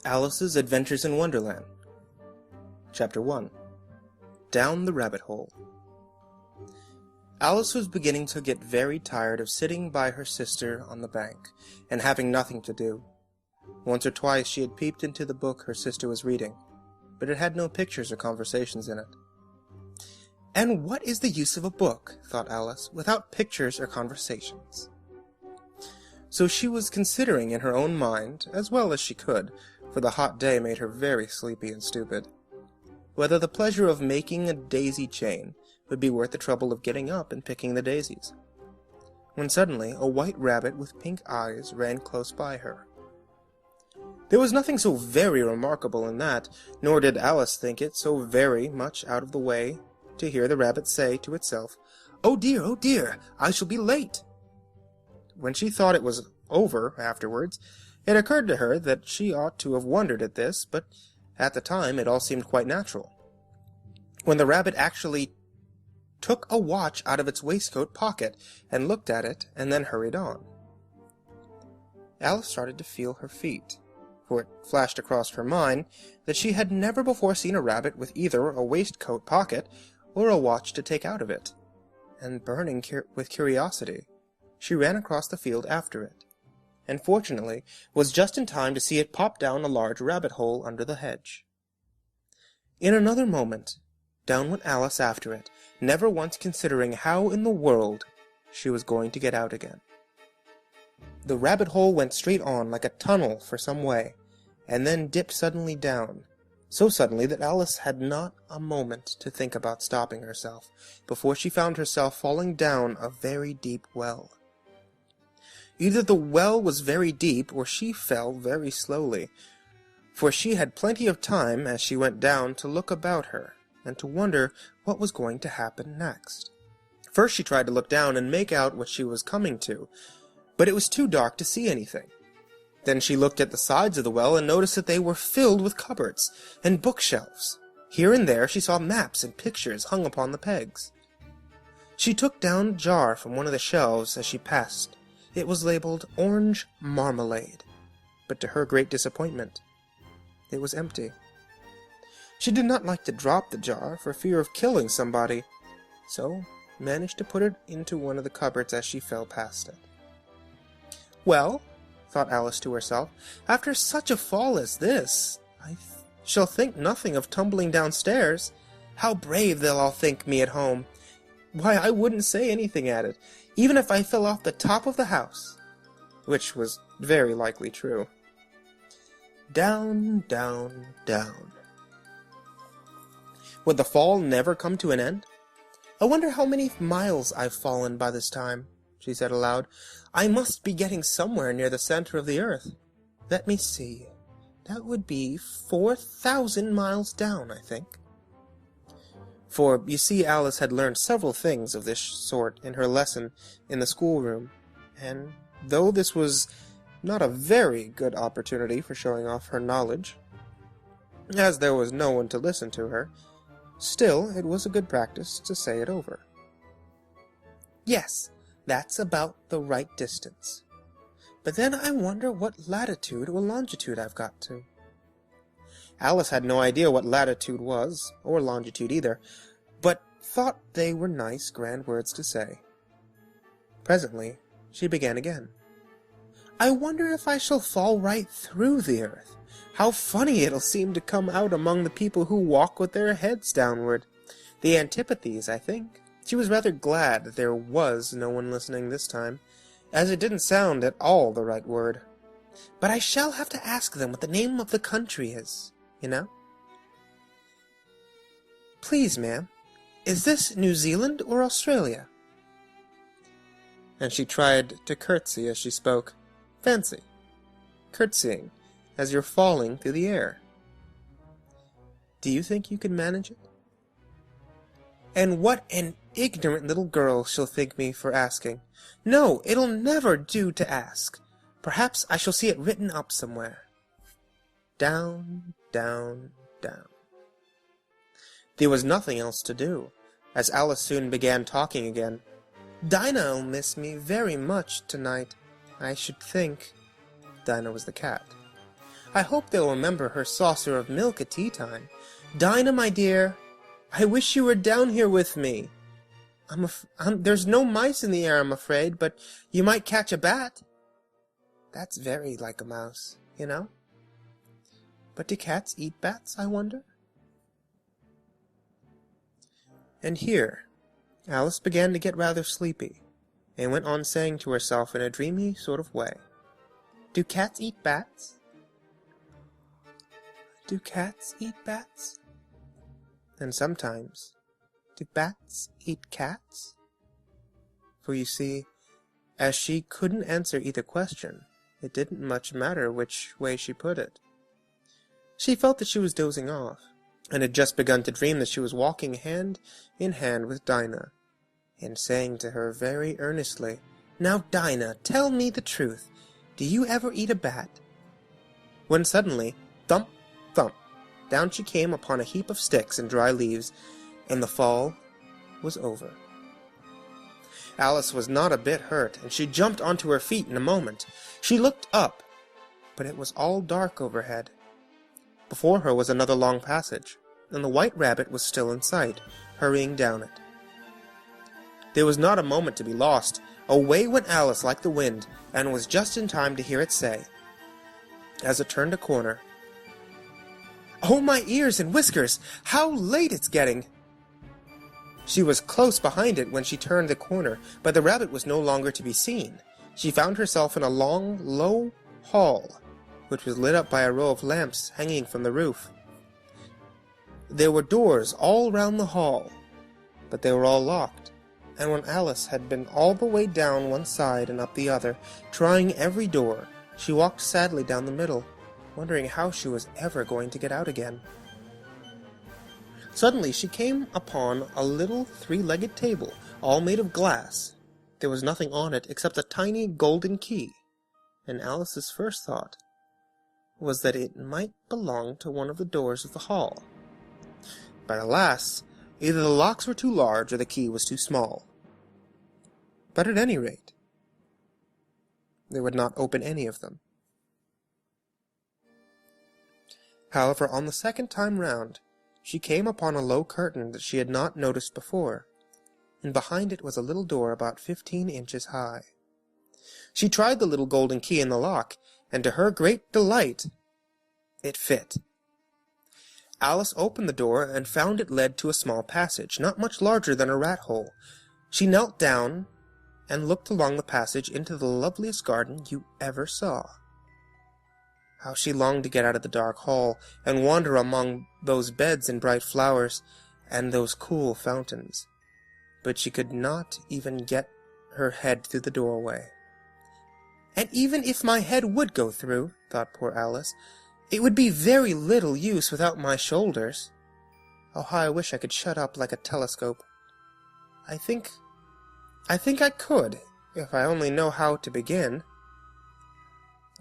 Alice's Adventures in Wonderland. Chapter 1. Down the Rabbit Hole. Alice was beginning to get very tired of sitting by her sister on the bank, and having nothing to do. Once or twice she had peeped into the book her sister was reading, but it had no pictures or conversations in it. "And what is the use of a book," thought Alice, "without pictures or conversations?" So she was considering in her own mind, as well as she could, for the hot day made her very sleepy and stupid, whether the pleasure of making a daisy chain would be worth the trouble of getting up and picking the daisies, when suddenly a white rabbit with pink eyes ran close by her. There was nothing so very remarkable in that, nor did Alice think it so very much out of the way to hear the rabbit say to itself, oh dear, I shall be late." When she thought it was over afterwards, it occurred to her that she ought to have wondered at this, but at the time it all seemed quite natural, when the rabbit actually took a watch out of its waistcoat pocket and looked at it, and then hurried on. Alice started to feel her feet, for it flashed across her mind that she had never before seen a rabbit with either a waistcoat pocket or a watch to take out of it, and burning with curiosity, she ran across the field after it, and fortunately was just in time to see it pop down a large rabbit hole under the hedge. In another moment, down went Alice after it, never once considering how in the world she was going to get out again. The rabbit hole went straight on like a tunnel for some way, and then dipped suddenly down, so suddenly that Alice had not a moment to think about stopping herself, before she found herself falling down a very deep well. Either the well was very deep, or she fell very slowly, for she had plenty of time as she went down to look about her, and to wonder what was going to happen next. First she tried to look down and make out what she was coming to, but it was too dark to see anything. Then she looked at the sides of the well and noticed that they were filled with cupboards and bookshelves. Here and there she saw maps and pictures hung upon the pegs. She took down a jar from one of the shelves as she passed. It was labeled Orange Marmalade, but to her great disappointment, it was empty. She did not like to drop the jar for fear of killing somebody, so managed to put it into one of the cupboards as she fell past it. "Well," thought Alice to herself, "after such a fall as this, I shall think nothing of tumbling downstairs. How brave they'll all think me at home! Why, I wouldn't say anything at it, even if I fell off the top of the house," which was very likely true. Down, down, down. Would the fall never come to an end? "I wonder how many miles I've fallen by this time," she said aloud. "I must be getting somewhere near the center of the earth. Let me see. That would be 4,000 miles down, I think." For, you see, Alice had learned several things of this sort in her lesson in the schoolroom, and though this was not a very good opportunity for showing off her knowledge, as there was no one to listen to her, still it was a good practice to say it over. "Yes, that's about the right distance. But then I wonder what latitude or longitude I've got to." Alice had no idea what latitude was, or longitude either, but thought they were nice, grand words to say. Presently she began again. "I wonder if I shall fall right through the earth. How funny it'll seem to come out among the people who walk with their heads downward. The antipathies, I think." She was rather glad that there was no one listening this time, as it didn't sound at all the right word. "But I shall have to ask them what the name of the country is, you know. Please, ma'am, is this New Zealand or Australia?" And she tried to curtsy as she spoke. Fancy curtsying as you're falling through the air. Do you think you can manage it? "And what an ignorant little girl she'll think me for asking. No, it'll never do to ask. Perhaps I shall see it written up somewhere." Down, down, down. There was nothing else to do, as Alice soon began talking again. "Dinah'll miss me very much tonight, I should think." Dinah was the cat. I hope they'll remember her saucer of milk at tea time. Dinah, my dear, I wish you were down here with me. There's no mice in the air, I'm afraid, but you might catch a bat. That's very like a mouse, you know? But do cats eat bats, I wonder? And here, Alice began to get rather sleepy, and went on saying to herself in a dreamy sort of way, Do cats eat bats? Do cats eat bats? And sometimes, do bats eat cats? For you see, as she couldn't answer either question, it didn't much matter which way she put it. She felt that she was dozing off, and had just begun to dream that she was walking hand in hand with Dinah, and saying to her very earnestly, Now, Dinah, tell me the truth. Do you ever eat a bat? When suddenly, thump, thump, down she came upon a heap of sticks and dry leaves, and the fall was over. Alice was not a bit hurt, and she jumped onto her feet in a moment. She looked up, but it was all dark overhead. Before her was another long passage, and the White Rabbit was still in sight, hurrying down it. There was not a moment to be lost. Away went Alice like the wind, and was just in time to hear it say, as it turned a corner, Oh, my ears and whiskers! How late it's getting! She was close behind it when she turned the corner, but the rabbit was no longer to be seen. She found herself in a long, low hall, which was lit up by a row of lamps hanging from the roof. There were doors all round the hall, but they were all locked, and when Alice had been all the way down one side and up the other, trying every door, she walked sadly down the middle, wondering how she was ever going to get out again. Suddenly she came upon a little three-legged table, all made of glass. There was nothing on it except a tiny golden key, and Alice's first thought was that it might belong to one of the doors of the hall. But alas, either the locks were too large or the key was too small. But at any rate, they would not open any of them. However, on the second time round, she came upon a low curtain that she had not noticed before, and behind it was a little door about 15 inches high. She tried the little golden key in the lock, and to her great delight, it fit. Alice opened the door and found it led to a small passage, not much larger than a rat hole. She knelt down and looked along the passage into the loveliest garden you ever saw. How she longed to get out of the dark hall and wander among those beds and bright flowers and those cool fountains. But she could not even get her head through the doorway. And even if my head would go through, thought poor Alice, it would be very little use without my shoulders. Oh, how I wish I could shut up like a telescope. I think I could, if I only know how to begin.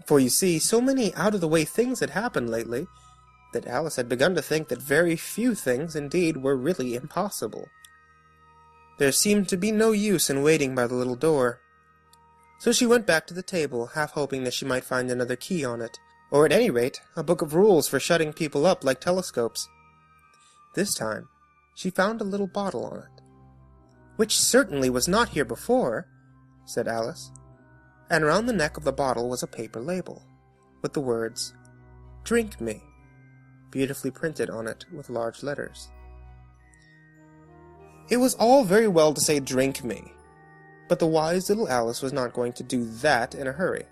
For you see, so many out-of-the-way things had happened lately, that Alice had begun to think that very few things, indeed, were really impossible. There seemed to be no use in waiting by the little door. So she went back to the table, half hoping that she might find another key on it, or at any rate, a book of rules for shutting people up like telescopes. This time, she found a little bottle on it. "Which certainly was not here before," said Alice, and round the neck of the bottle was a paper label, with the words, "Drink me," beautifully printed on it with large letters. It was all very well to say "drink me," but the wise little Alice was not going to do that in a hurry.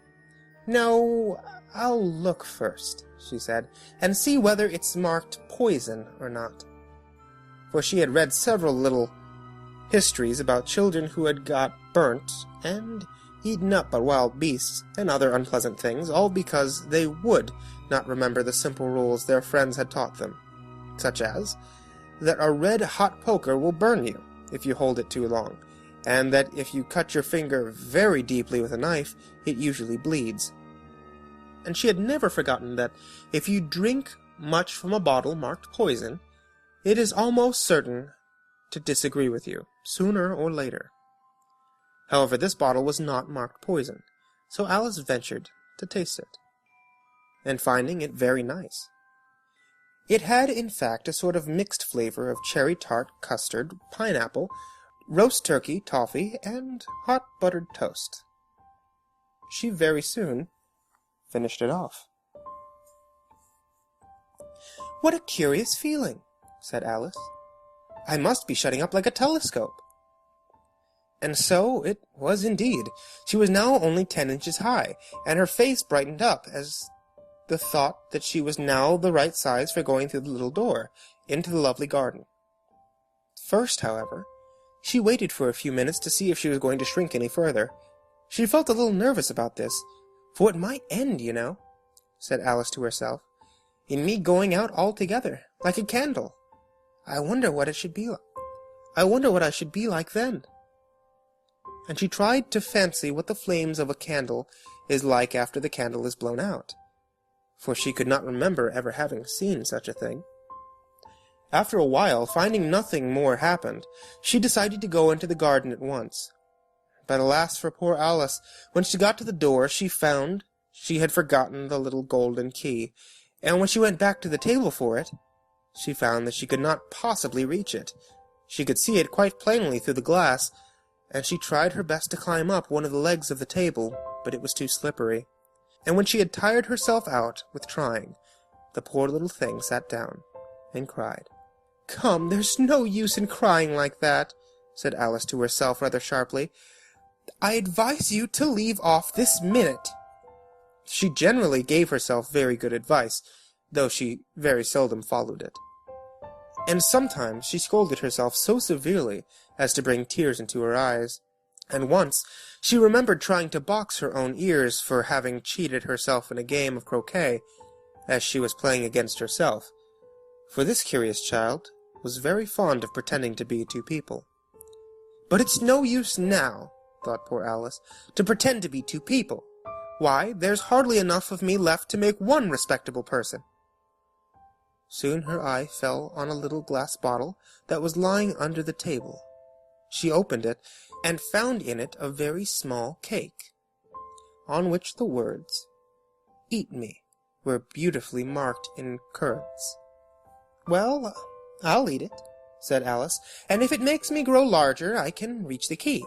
"No, I'll look first," she said, "and see whether it's marked poison or not." For she had read several little histories about children who had got burnt and eaten up by wild beasts and other unpleasant things, all because they would not remember the simple rules their friends had taught them, such as that a red-hot poker will burn you if you hold it too long, and that if you cut your finger very deeply with a knife, it usually bleeds. And she had never forgotten that if you drink much from a bottle marked poison, it is almost certain to disagree with you, sooner or later. However, this bottle was not marked poison, so Alice ventured to taste it. and finding it very nice. It had, in fact, a sort of mixed flavor of cherry tart, custard, pineapple, roast turkey, toffee, and hot buttered toast. She very soon finished it off. "What a curious feeling," said Alice. "I must be shutting up like a telescope." And so it was indeed. She was now only 10 inches high, and her face brightened up as the thought that she was now the right size for going through the little door into the lovely garden. First, however, she waited for a few minutes to see if she was going to shrink any further. She felt a little nervous about this, for it might end, you know, said Alice to herself, in me going out altogether, like a candle. I wonder what it should be like. I wonder what I should be like then. And she tried to fancy what the flames of a candle is like after the candle is blown out, for she could not remember ever having seen such a thing. After a while, finding nothing more happened, she decided to go into the garden at once. But alas for poor Alice, when she got to the door, she found she had forgotten the little golden key, and when she went back to the table for it, she found that she could not possibly reach it. She could see it quite plainly through the glass, and she tried her best to climb up one of the legs of the table, but it was too slippery. And when she had tired herself out with trying, the poor little thing sat down and cried. "Come, there's no use in crying like that," said Alice to herself rather sharply. "I advise you to leave off this minute." She generally gave herself very good advice, though she very seldom followed it. And sometimes she scolded herself so severely as to bring tears into her eyes. And once she remembered trying to box her own ears for having cheated herself in a game of croquet, as she was playing against herself, for this curious child was very fond of pretending to be two people. "But it's no use now," thought poor Alice, "to pretend to be two people. Why, there's hardly enough of me left to make one respectable person." Soon her eye fell on a little glass bottle that was lying under the table. She opened it, and found in it a very small cake, on which the words, "Eat me," were beautifully marked in currants. "Well, I'll eat it," said Alice, "and if it makes me grow larger, I can reach the key.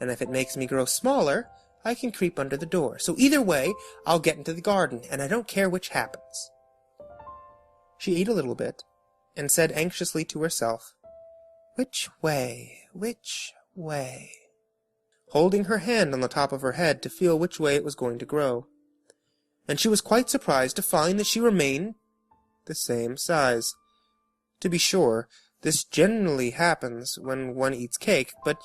And if it makes me grow smaller, I can creep under the door. So either way, I'll get into the garden, and I don't care which happens." She ate a little bit, and said anxiously to herself, "Which way? Which way?" holding her hand on the top of her head to feel which way it was going to grow. And she was quite surprised to find that she remained the same size. To be sure, this generally happens when one eats cake, but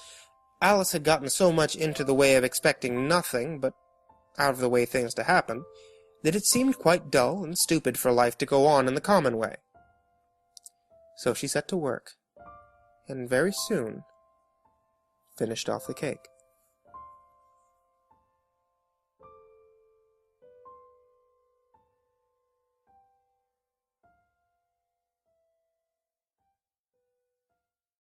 Alice had gotten so much into the way of expecting nothing but out-of-the-way things to happen, that it seemed quite dull and stupid for life to go on in the common way. So she set to work, and very soon finished off the cake.